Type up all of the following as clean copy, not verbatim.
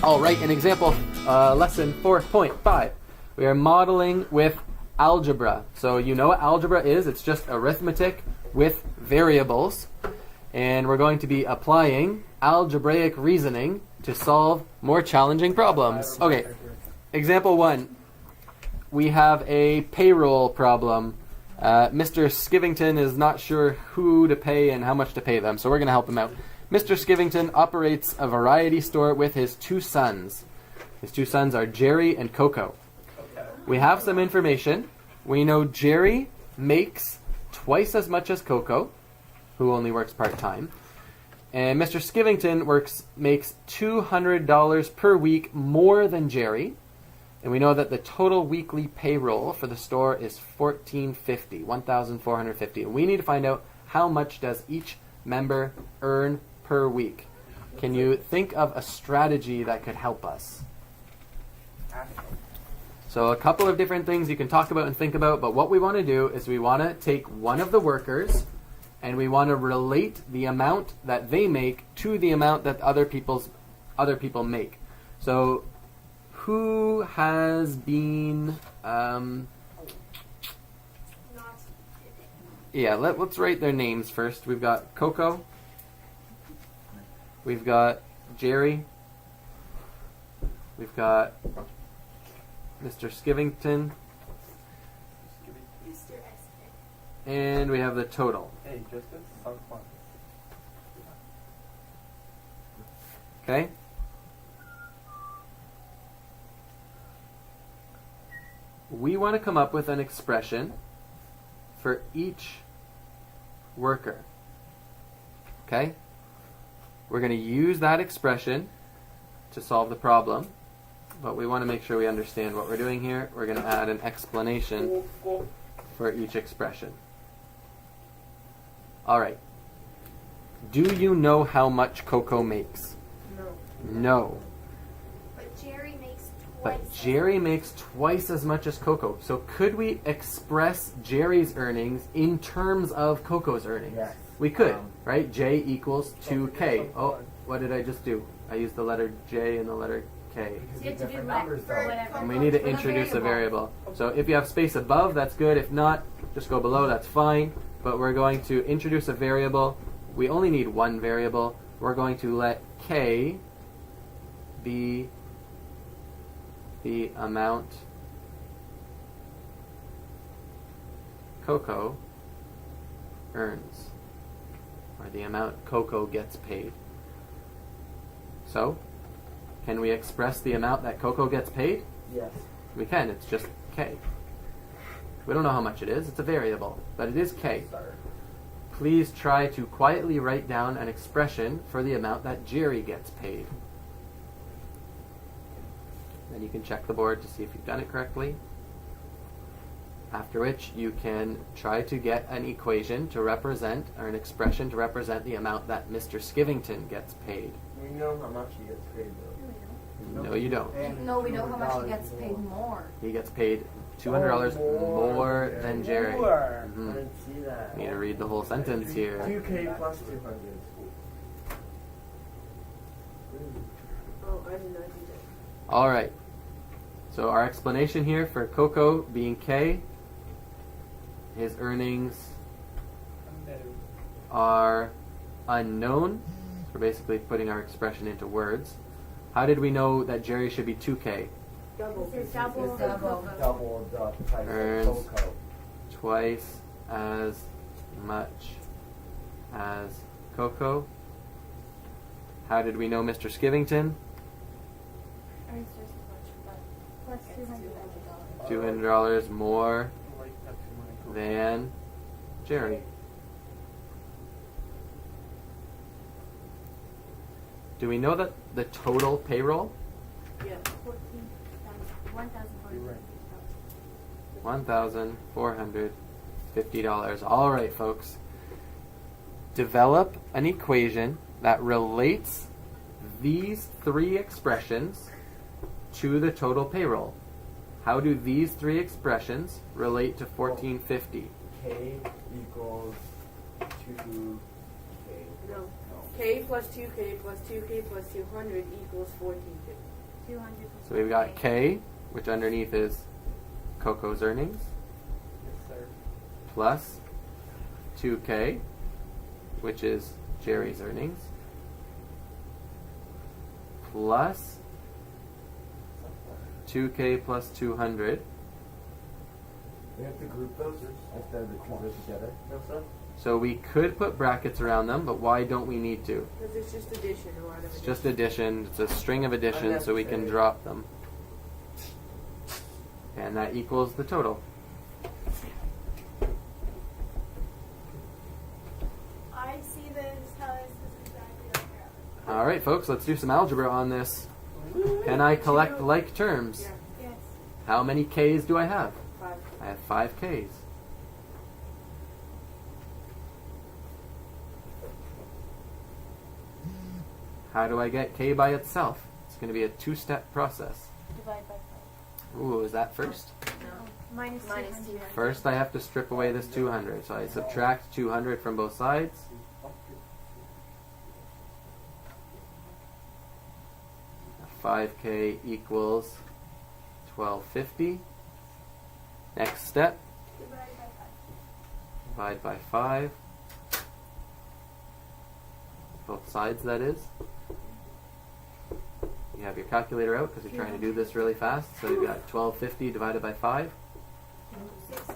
All right, in example lesson 4.5, we are modeling with algebra. So you know what algebra is. It's just arithmetic with variables. And we're going to be applying algebraic reasoning to solve more challenging problems. Okay, example 1. We have a payroll problem. Mr. Skivington is not sure who to pay and how much to pay them, so we're going to help him out. Mr. Skivington operates a variety store with his 2 sons. His 2 sons are Jerry and Coco. We have some information. We know Jerry makes twice as much as Coco, who only works part-time. And Mr. Skivington makes $200 per week more than Jerry. And we know that the total weekly payroll for the store is $1,450. And we need to find out how much does each member earn per week. Can you think of a strategy that could help us? So a couple of different things you can talk about and think about, but what we want to do is we want to take one of the workers and we want to relate the amount that they make to the amount that other people make. So who has been let's write their names first. We've got Coco, we've got Jerry, we've got Mr. Skivington, and we have the total. Hey, Justin, sounds fun. Okay? We want to come up with an expression for each worker. Okay? We're going to use that expression to solve the problem, but we want to make sure we understand what we're doing here. We're going to add an explanation for each expression. All right. Do you know how much Coco makes? No. But Jerry makes twice as much as Coco. So could we express Jerry's earnings in terms of Coco's earnings? Yes. We could, right? J equals 2K. Oh, what did I just do? I used the letter J and the letter K. So you have to do numbers for whatever. And we need to introduce a variable. So if you have space above, that's good. If not, just go below, that's fine. But we're going to introduce a variable. We only need one variable. We're going to let K be the amount Coco earns, or the amount Coco gets paid. So, can we express the amount that Coco gets paid? Yes. We can. It's just K. We don't know how much it is. It's a variable, but it is K. Sorry. Please try to quietly write down an expression for the amount that Jerry gets paid. Then you can check the board to see if you've done it correctly. After which you can try to get an equation to represent, or an expression to represent the amount that Mr. Skivington gets paid. We know how much he gets paid, though. No, you don't. No, we know how much he gets paid more. He gets paid $200 more than Jerry. More. I didn't see that. You need to read the whole sentence here. 2K plus 200. Oh, I did not do that. All right. So our explanation here for Coco being K, his earnings are unknown. So we're basically putting our expression into words. How did we know that Jerry should be 2K? Double the Price Earns of Coco. twice as much as Coco. How did we know Mr. Skivington? Earns just as much, but plus $200. $200 more than Jerry. Do we know that the total payroll? Yeah. $1,450. All right, folks. Develop an equation that relates these 3 expressions to the total payroll. How do these 3 expressions relate to 1450? K equals 2K. No. K plus 2K plus 2K plus 200 equals 14K. 200. So we've got K, which underneath is Coco's earnings, Yes, sir. plus 2K, which is Jerry's earnings, plus 2K plus 200. We have to group those instead of the two go together. No, sir. So we could put brackets around them, but why don't we need to? Because it's just addition, a lot of It's addition. just addition. It's a string of addition, so we can Unnecessary. drop them. And that equals the total. I see this. How this is exactly like our All right, folks, let's do some algebra on this. Can I collect like terms? Yeah, Yes. How many K's do I have? 5. I have 5 K's. How do I get K by itself? It's going to be a 2-step process. Divide by 5. Ooh, is that first? No. Minus 200. First, I have to strip away this 200. So I subtract 200 from both sides. A 5K equals 1250. Next step, Divide by 5. divide by 5. Both sides, that is. You have your calculator out because you're trying to do this really fast. So you've got 1250 divided by 5. 60.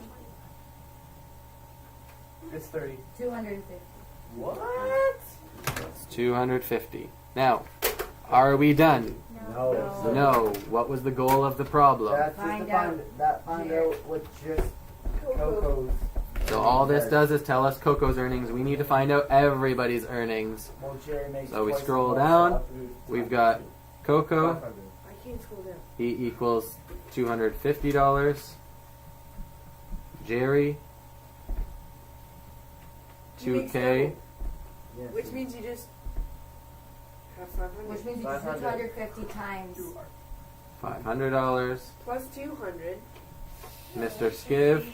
It's 30. 250. What? It's 250. Now, are we done? No. No. What was the goal of the problem? That's just Find to out. find out what just Coco's. So all this does is tell us Coco's earnings. We need to find out everybody's earnings. Well, Jerry makes So we twice scroll as much, down. so I'll have to do We've got Coco. 500. I can't scroll down. He equals $250. Jerry, He makes 2K. double, Yes. which means you just have 500. Which means you do 500. 250 times. $500. Plus 200. Mr. Skiv.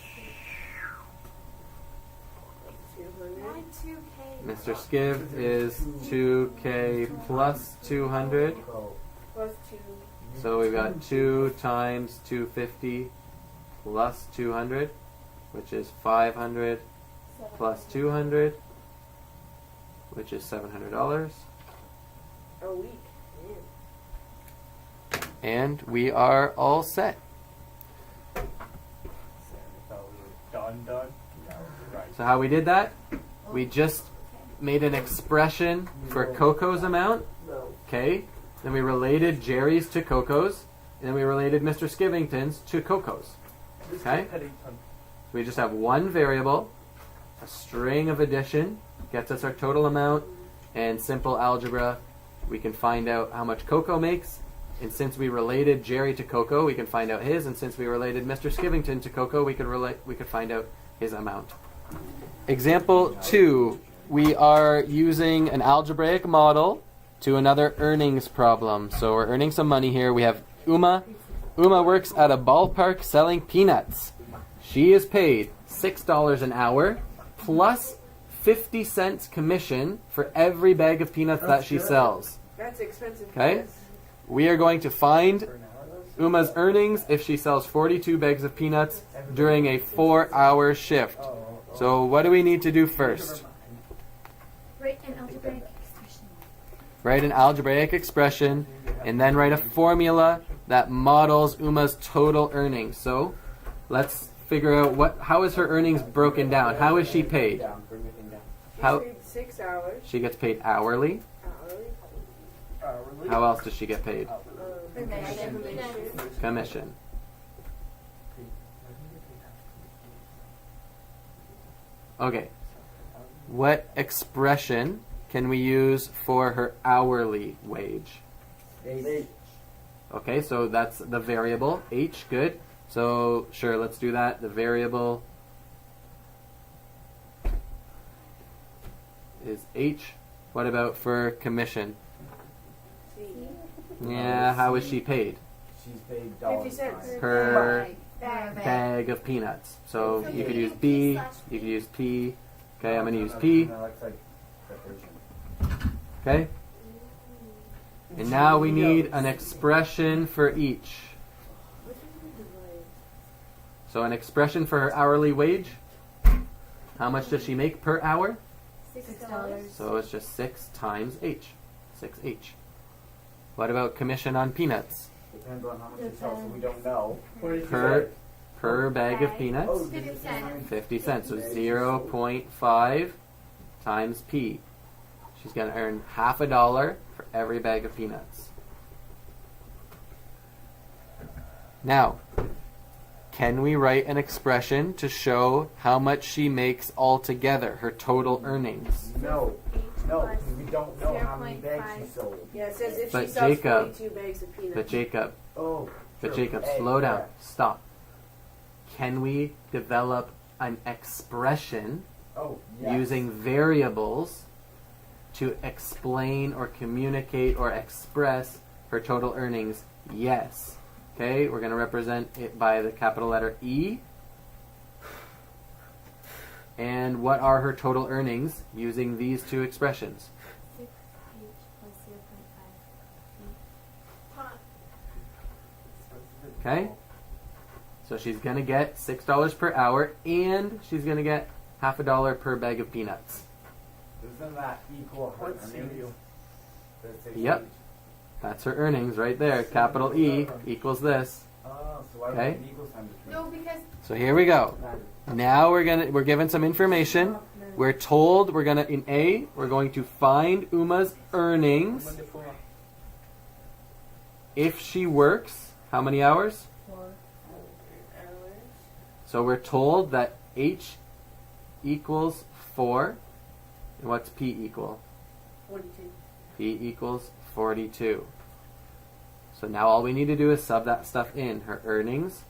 200. 2K? Mr. Skiv is 2K plus 200. So, Plus 2. So we've got 2 times 250 plus 200, which is 500 plus 200, which is $700. A week. Yeah. And we are all set. Done. Yeah, right. So how we did that? We just made an expression for Coco's amount, No. okay? Then we related Jerry's to Coco's, and then we related Mr. Skivington's to Coco's. Okay? We just have one variable, a string of addition, gets us our total amount, and simple algebra, we can find out how much Coco makes, and since we related Jerry to Coco, we can find out his, and since we related Mr. Skivington to Coco, we could find out his amount. Example 2, we are using an algebraic model to another earnings problem. So we're earning some money here. We have Uma. Uma works at a ballpark selling peanuts. She is paid $6 an hour plus 50 cents commission for every bag of peanuts that she sells. That's expensive. Okay. guys. We are going to find Uma's earnings if she sells 42 bags of peanuts during a 4-hour shift. So what do we need to do first? Write an algebraic expression. Write an algebraic expression and then write a formula that models Uma's total earnings. So let's figure out how is her earnings broken down. How is she paid? down, bring everything down. She's How paid 6 hours. she gets paid hourly. Hourly. How else does she get paid? Commission. Commission. Okay. What expression can we use for her hourly wage? H. Okay, so that's the variable H. Good. So sure, let's do that. The variable is H. What about for commission? C. Yeah, how is she paid? She's paid 50 cents. Per Bag. bag of peanuts. So you could use B, you could use P. Okay, I'm going to use P. That looks like preparation. Okay? And now we need an expression for each. So an expression for her hourly wage. How much does she make per hour? $6. So it's just 6 times H. 6H. What about commission on peanuts? Depends on how much you sell, so we don't know. What did you Per say? per bag of Bag. peanuts? Oh, 50 cents. 50 cents. So 0.5 times P. She's going to earn half a dollar for every bag of peanuts. Now, can we write an expression to show how much she makes altogether, her total earnings? No. No, Plus because we don't know how many bags she 0.5. sold. Yeah, it says if But she sells Jacob- 42 bags of peanuts. But Jacob, Oh. Jacob, slow down. Stop. Can we develop an expression Oh, yes. using variables to explain or communicate or express her total earnings? Yes. Okay, we're going to represent it by the capital letter E. And what are her total earnings using these two expressions? 6H plus 0.5. Okay? So she's going to get $6 per hour, and she's going to get half a dollar per bag of peanuts. Doesn't that equal her What's earnings? you? Yep. That's her earnings right there. Capital E equals this. Oh, so why Okay. would an equal sign between? No, because So here we go. Now we're given some information. We're told we're gonna in A we're going to find Uma's earnings if she works how many hours? 4 hours. So we're told that H equals 4. And what's P equal? 42. P equals 42. So now all we need to do is sub that stuff in. Her earnings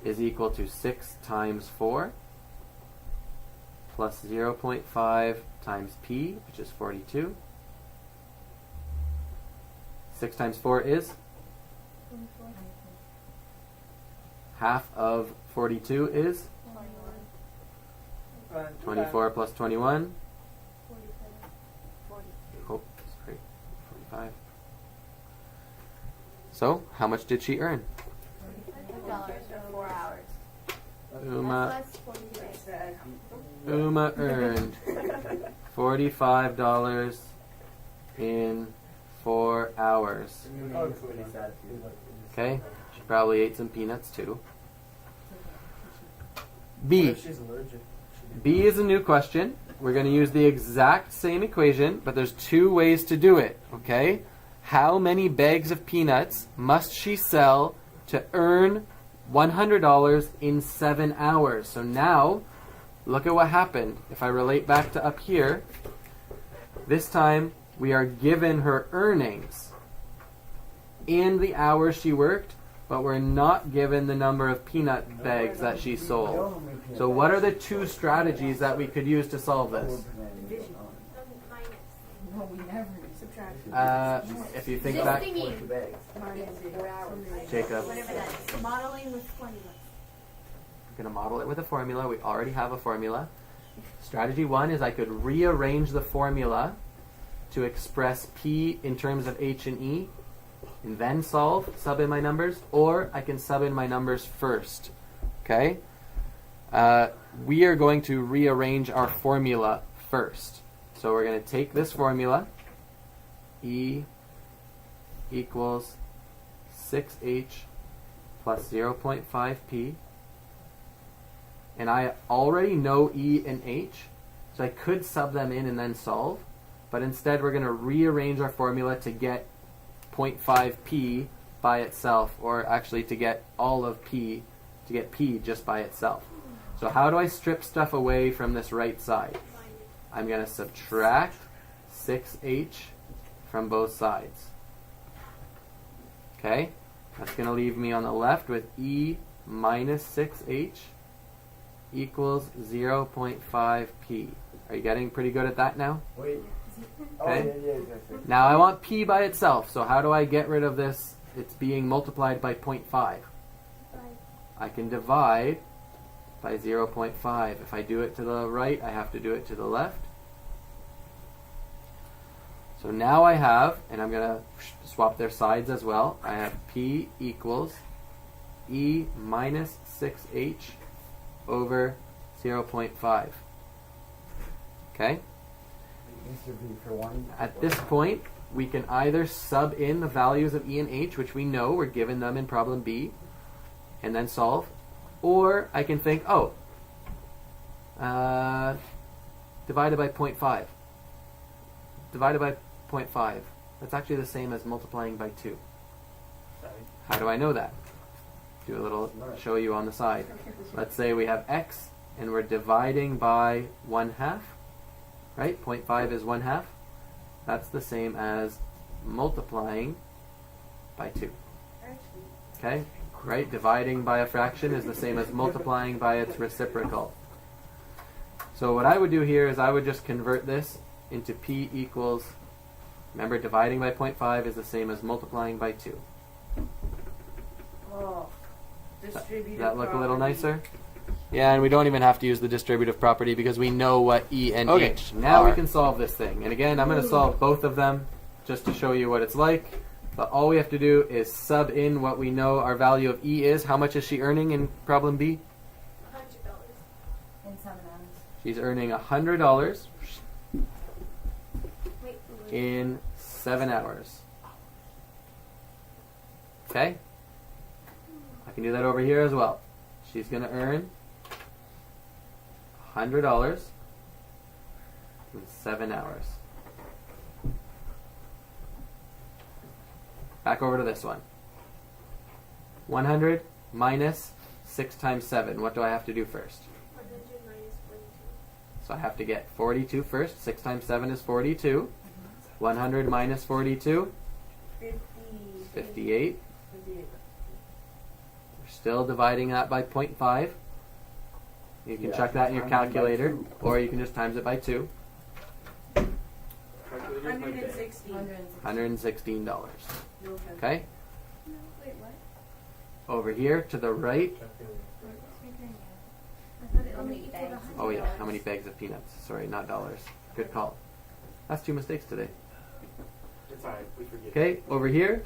is equal to 6 times 4 plus 0.5 times P, which is 42. 6 times 4 is 24. half of 42 is 24 plus 21. 47. Oh, sorry, 45. So, how much did she earn? $45 for 4 hours. Uma, That's less 42. Uma earned $45 in 4 hours. Okay, she probably ate some peanuts too. B. She's allergic. B is a new question. We're going to use the exact same equation, but there's 2 ways to do it, okay? How many bags of peanuts must she sell to earn $100 in 7 hours? So now, look at what happened. If I relate back to up here, this time we are given her earnings and the hours she worked, but we're not given the number of peanut bags that she sold. So what are the 2 strategies that we could use to solve this? Minus. No, we never. Subtraction. If you think This back, thingy. Minus 4 hours. Jacob, Whatever that is. Modeling with formulas. I'm going to model it with a formula. We already have a formula. Strategy 1 is I could rearrange the formula to express P in terms of H and E, and then sub in my numbers, or I can sub in my numbers first. Okay? We are going to rearrange our formula first. So we're going to take this formula, E equals 6H plus 0.5P, and I already know E and H, so I could sub them in and then solve, but instead we're going to rearrange our formula to get 0.5P by itself, or actually to get all of P, to get P just by itself. So how do I strip stuff away from this right side? I'm going to subtract 6H from both sides. Okay? That's going to leave me on the left with E minus 6H equals 0.5P. Are you getting pretty good at that now? Wait. Okay. Oh, yeah. Now I want P by itself, so how do I get rid of this? It's being multiplied by 0.5. I can divide by 0.5. If I do it to the right, I have to do it to the left. So now I have, and I'm going to swap their sides as well. I have P equals E minus 6H over 0.5. Okay? Answer B for 1. At this point, we can either sub in the values of E and H, which we know we're given them in problem B, and then solve. Or I can think, divided by 0.5. Divided by 0.5. That's actually the same as multiplying by 2. Sorry. How do I know that? Do a little show you on the side. Let's say we have x and we're dividing by 1/2. Right? 0.5 is 1/2. That's the same as multiplying by 2. Okay? Right? Dividing by a fraction is the same as multiplying by its reciprocal. So what I would do here is I would just convert this into P equals, remember dividing by 0.5 is the same as multiplying by 2. Oh, distributive Does that look a little property. nicer? Yeah, and we don't even have to use the distributive property because we know what E and Okay, H now we can solve this thing. And again, I'm going to solve both of them just to show you what it's like. But all we have to do is sub in what we know our value of E is. How much is she earning in problem B? $100 in 7 hours. She's earning $100 Wait. in 7 hours. Okay? I can do that over here as well. She's going to earn $100 in 7 hours. Back over to this one. 100 minus 6 times 7. What do I have to do first? 100 minus 42. So I have to get 42 first. 6 times 7 is 42. 100 minus 42, 58. 58. We're still dividing that by 0.5. You can check that in your calculator, or you can just times it by 2. 160. $116. No, Okay? No, wait, what? Over here to the right. I thought it How only many equaled bags? $100. Oh yeah, how many bags of peanuts? Sorry, not dollars. Good call. That's 2 mistakes today. It's alright, we forget. Okay, over here.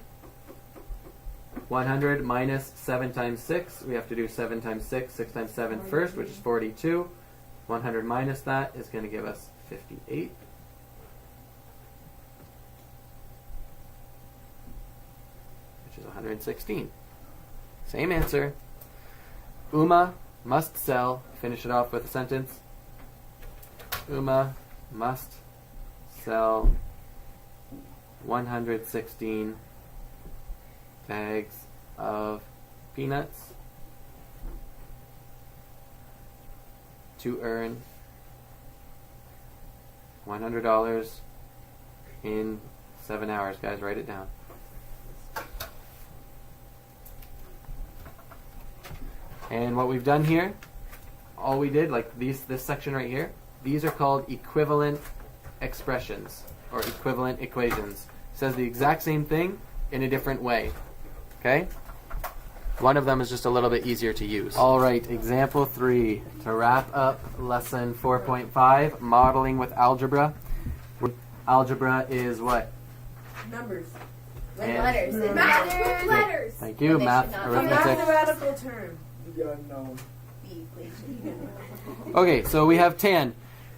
100 minus 7 times 6. We have to do 7 times 6, 6 times 7 first, which is 42. 100 minus that is going to give us 58. Which is 116. Same answer. Uma must sell. Finish it off with a sentence. Uma must sell 116 bags of peanuts to earn $100 in 7 hours. Guys, write it down. And what we've done here, all we did, like this section right here, these are called equivalent expressions or equivalent equations. It says the exact same thing in a different way. Okay? One of them is just a little bit easier to use. All right, example 3. To wrap up lesson 4.5, modeling with algebra. Algebra is what? Numbers. And- Letters. It Math matters. with letters. Thank you, They math, should not A be arithmetic. mathematical term. The unknown. B, please. Okay, so we have Tan.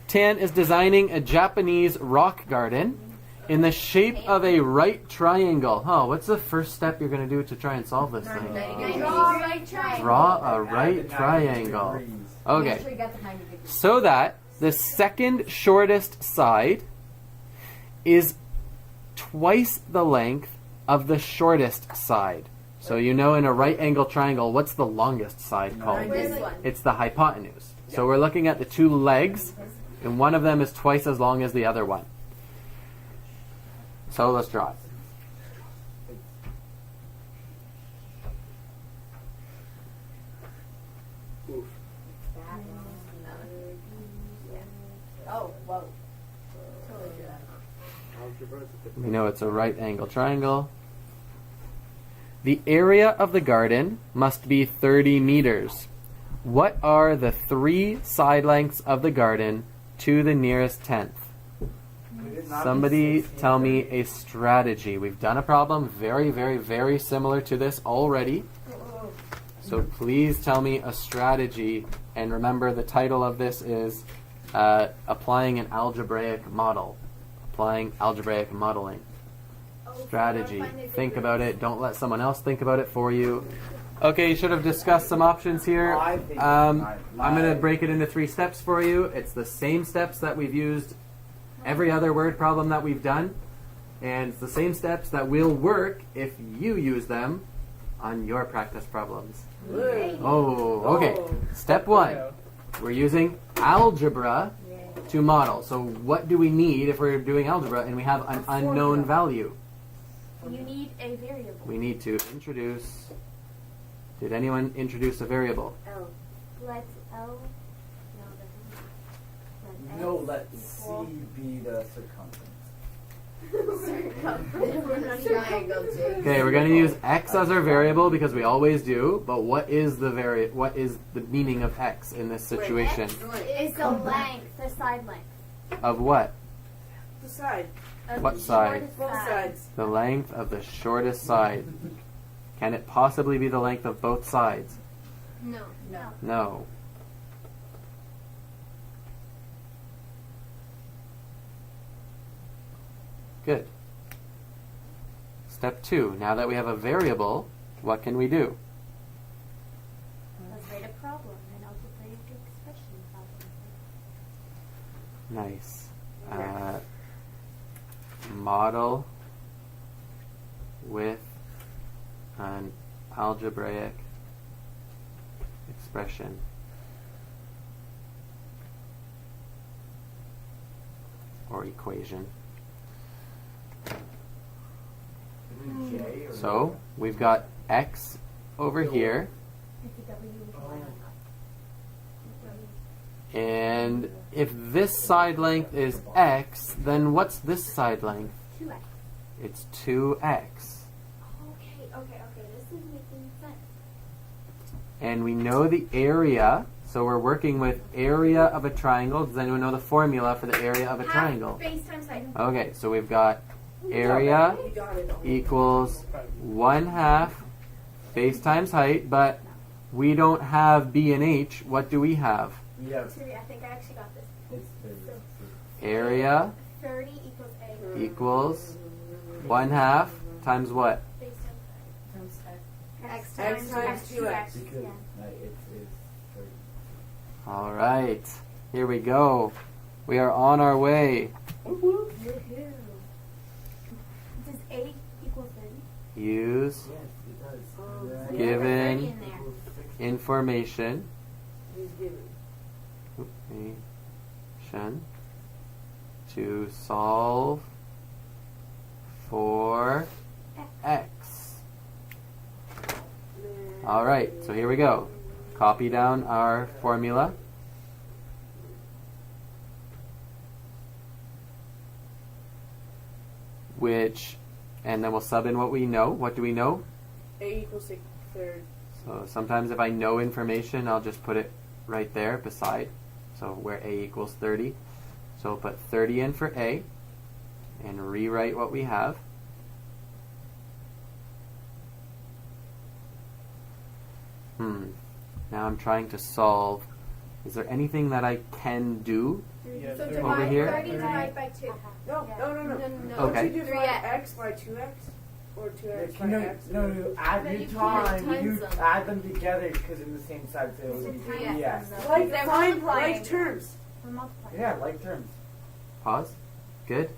Tan is designing a Japanese rock garden in the shape of a right triangle. Oh, what's the first step you're going to do to try and solve this thing? Draw a right triangle. Draw a right triangle. Okay, Actually got the 90 degrees. so that the second shortest side is twice the length of the shortest side. So you know in a right angle triangle, what's the longest side called? This one. It's the hypotenuse. So we're looking at the two legs, and one of them is twice as long as the other one. So let's draw it. Oh, whoa. We know it's a right angle triangle. The area of the garden must be 30 meters. What are the 3 side lengths of the garden to the nearest tenth? It is not Somebody 16. tell me a strategy. We've done a problem very, very, very similar to this already. So please tell me a strategy. And remember, the title of this is Applying an Algebraic Model. Applying algebraic modeling. Strategy. Think about it. Don't let someone else think about it for you. Okay, you should have discussed some options here. I think I'm going to break it into 3 steps for you. It's the same steps that we've used every other word problem that we've done. And it's the same steps that will work if you use them on your practice problems. Oh, okay. Step 1. We're using algebra to model. So what do we need if we're doing algebra and we have an unknown value? You need a variable. We need to introduce... Did anyone introduce a variable? L. Let L. No, let C be the circumference. Triangle, Jake. Okay, we're going to use x as our variable because we always do. But what is the meaning of x in this situation? Is the length, the side length. Of what? The side. Of What the side? shortest Both sides. The length of the shortest side. Can it possibly be the length of both sides? No. No. No. Good. Step 2. Now that we have a variable, what can we do? Let's write a problem, an algebraic expression problem. Nice. Model with an algebraic expression. Or equation. J or So we've got x over here, It's a W with a Y on top. and if this side length is x, then what's this side length? 2x. It's 2x. Okay. This is making sense. And we know the area, so we're working with area of a triangle. Does anyone know the formula for the area of a triangle? Base times height. Okay, so we've got area You got it. equals 1/2 base times height, but we don't have b and h. What do we have? we have I think I actually got this. it's 30. Area 30 equals A. equals 1/2 times what? Base times X height. X times 2x. Because Yeah. it's 30. All right, here we go. We are on our way. Woohoo. Does A equal 30? Use Yes, it does. Oh. So Given- there's 30 in there. Equals 60. information He's giving. to solve for x. All right, so here we go. Copy down our formula. And then we'll sub in what we know. What do we know? A equals 6/3. So sometimes if I know information, I'll just put it right there beside. So where a equals 30. So we'll put 30 in for a and rewrite what we have. Now I'm trying to solve. Is there anything that I can do? Yeah, So 30. Over here? 30 divided by 2. No, Yeah. no. No. Okay. Don't you divide x by 2x? Or 2x by No, x? no, add No, new you can't time. times You them. add them together because in the same side, so it would be Yeah. yes. Like, They're find multiplying. like terms. We're multiplying. Yeah, like terms. Pause. Good.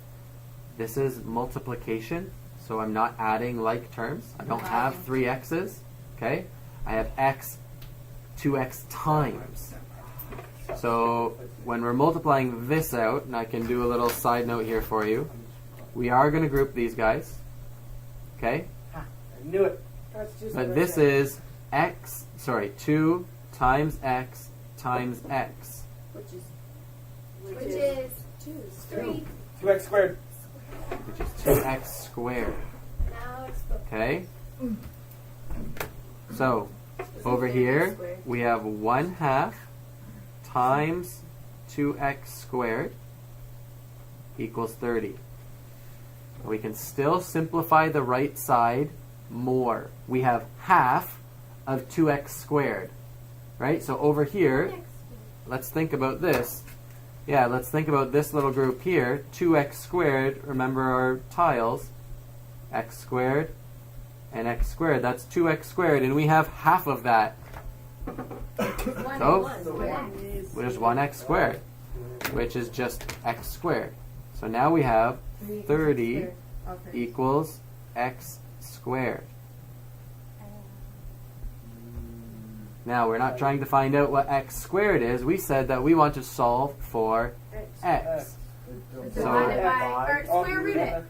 This is multiplication, so I'm not adding like terms. I don't have 3 x's. Okay? I have x 2x times. So when we're multiplying this out, and I can do a little side note here for you, we are going to group these guys. Okay? I knew it. That's just But what I this said. is 2 times x times x. Which is Which is 3. 2x squared. Which is 2x squared. Now it's the Okay? So, over here, we have 1/2 times 2x squared equals 30. We can still simplify the right side more. We have half of 2x squared, right? So over here, let's think about this. Yeah, let's think about this little group here. 2x squared, remember our tiles, x squared and x squared. That's 2x squared, and we have half of that. So, there's 1x squared, which is just x squared. So now we have 30 equals x squared. Now, we're not trying to find out what x squared is. We said that we want to solve for x. Divided by, or square root it.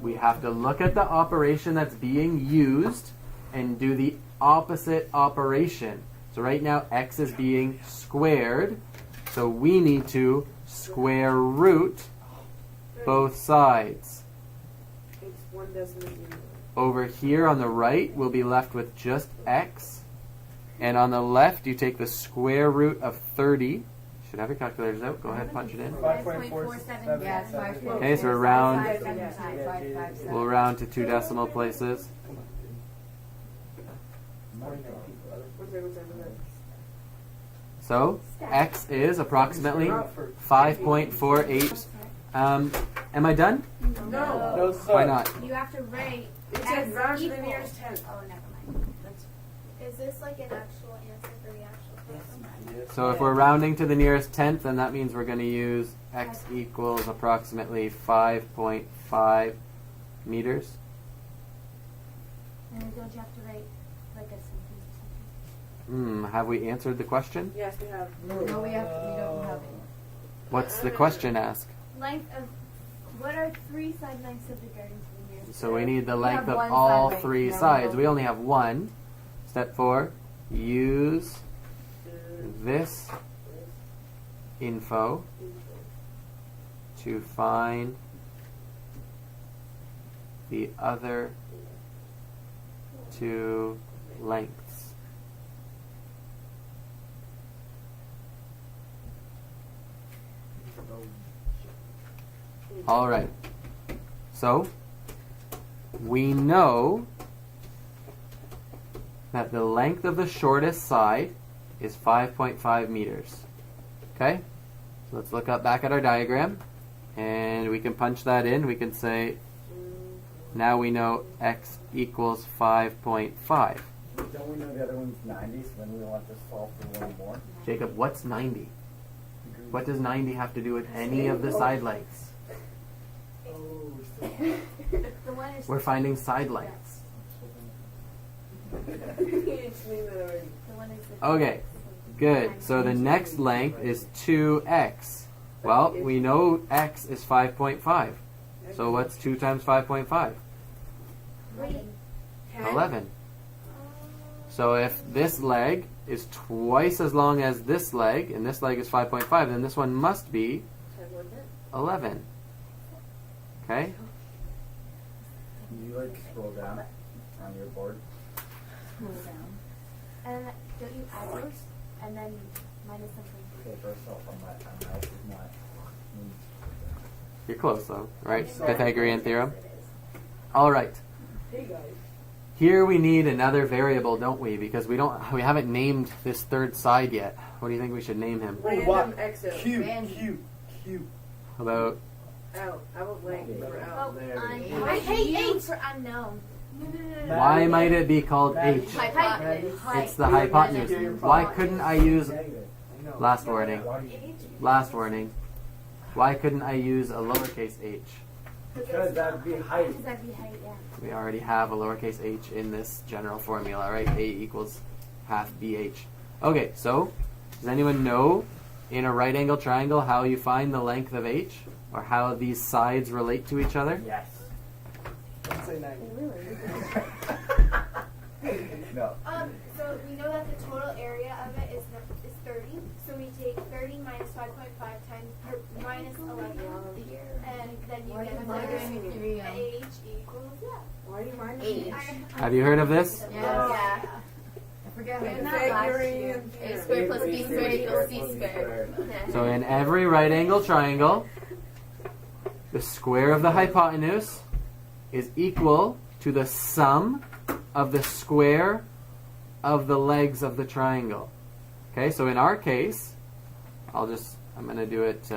We have to look at the operation that's being used and do the opposite operation. So right now, x is being squared. So we need to square root both sides. It's 1 decimal unit. Over here on the right, we'll be left with just x. And on the left, you take the square root of 30. Should have your calculators out. Go ahead, punch it in. 5.47. Yeah, it's 5.47. Okay, so we'll round. 5.57. We'll round to 2 decimal places. So x is approximately 5.48. Am I done? No. No, sir. Why not? You have to write It said x round to the equals. nearest tenth. Oh, never mind. Is this like an actual answer for the actual question? So if we're rounding to the nearest tenth, then that means we're going to use x equals approximately 5.5 meters. And then don't you have to write like a sentence or something? Have we answered the question? Yes, we have. No, we don't have it. What's the question ask? Length of what are 3 side lengths of the garden to the nearest? So we need the length have of one all side length. 3 No, sides. no. We only have one. Step 4, use this info to find the other 2 lengths. All right. So we know that the length of the shortest side is 5.5 meters. Okay? So let's look up back at our diagram, and we can punch that in. We can say, now we know x equals 5.5. Don't we know the other one's 90, so then we want to solve for one more? Jacob, what's 90? What does 90 have to do with any of the side lengths? The one is We're finding side lengths. You explained that already. the one is the Okay, good. So the next length is 2x. Well, we know x is 5.5. So what's 2 times 5.5? Wait. 11. So if this leg is twice as long as this leg, and this leg is 5.5, then this one must be 11. Okay? Can you scroll down on your board? Scroll down. And don't you add those? And then minus something. Okay, first off, on my mouse is not. You're close though, right? Pythagorean theorem. All right. Hey guys. Here we need another variable, don't we? Because we haven't named this third side yet. What do you think we should name him? Random X out. Q. How about Out. I won't length for out. Oh, I hate H for unknown. why might it be called h? Hypotenuse. It's the hypotenuse. Why couldn't I use last warning? Last warning. Why couldn't I use a lowercase h? Because that'd be height. Because that'd be height, yeah. We already have a lowercase h in this general formula, right? A equals half bh. Okay, so does anyone know in a right angle triangle how you find the length of h? Or how these sides relate to each other? Yes. Don't say 90. No. So we know that the total area of it is 30. So we take 30 minus 5.5 times minus 11, and then you get h equals Why do you mind H. Have you heard of this? Yeah. I forget what it is. Pythagorean A squared plus b squared equals c squared. So in every right angle triangle, the square of the hypotenuse is equal to the sum of the square of the legs of the triangle. Okay, so in our case, I'm going to do it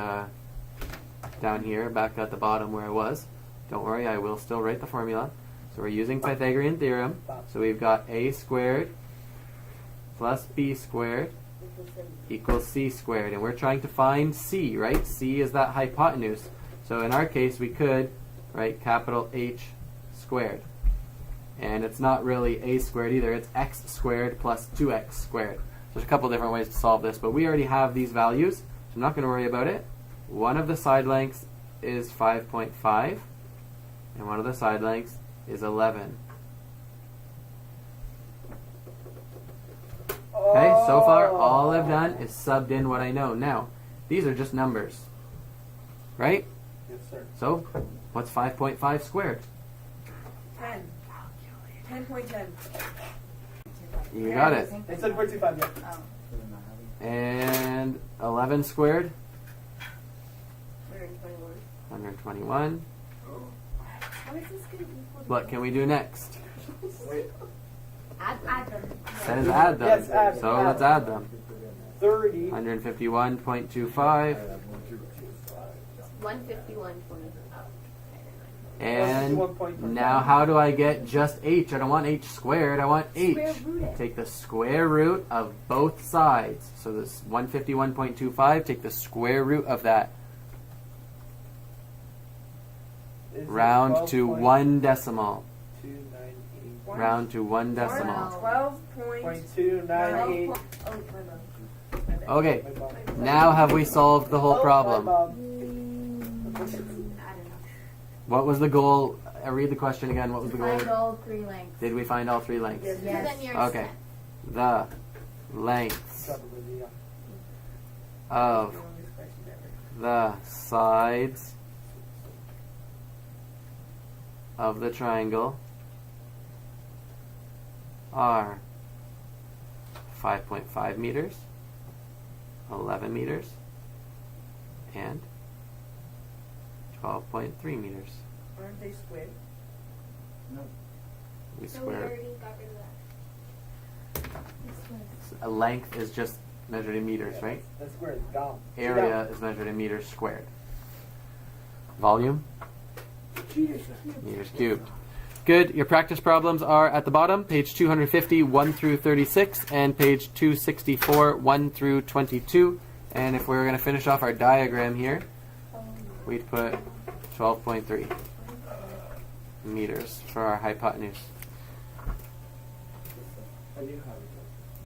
down here, back at the bottom where it was. Don't worry, I will still write the formula. So we're using Pythagorean theorem. So we've got a squared plus b squared equals c squared. And we're trying to find c, right? C is that hypotenuse. So in our case, we could write capital H squared. And it's not really a squared either. It's x squared plus 2x squared. There's a couple different ways to solve this, but we already have these values, so I'm not going to worry about it. One of the side lengths is 5.5, and one of the side lengths is 11. Okay, so far all I've done is subbed in what I know. Now, these are just numbers, right? Yes, sir. So, what's 5.5 squared? 10. 10.10. You got it. They said 425, yeah. Oh. And 11 squared? 121. 121. How is this going to equal? What can we do next? Wait. Add them. Says add them. Yes, add. So let's add them. 30. 151.25. 151.25. And 151.25. now how do I get just h? I don't want h squared, I want h. Square root it. Take the square root of both sides. So this 151.25, take the square root of that. Is it Round to 12.298? one decimal. 298. Round to one decimal. 0.298. Oh, my bad. Okay, My bad. now have we solved the whole Oh, problem? my bad. I don't know. What was the goal? Read the question again. What was the Find goal? all three lengths. Did we find all three lengths? Yes. Yes. The nearest Okay. step. The lengths Probably, yeah. of the sides of the triangle are 5.5 meters, 11 meters, and 12.3 meters. Aren't they squared? We So we square. already got rid of that. A length is just measured in meters, right? That's where it's gone. Area is measured in meters squared. Volume? Meters cubed. Good. Your practice problems are at the bottom, page 250, 1 through 36, and page 264, 1 through 22. And if we were going to finish off our diagram here, we'd put 12.3 meters for our hypotenuse. I knew how to do it.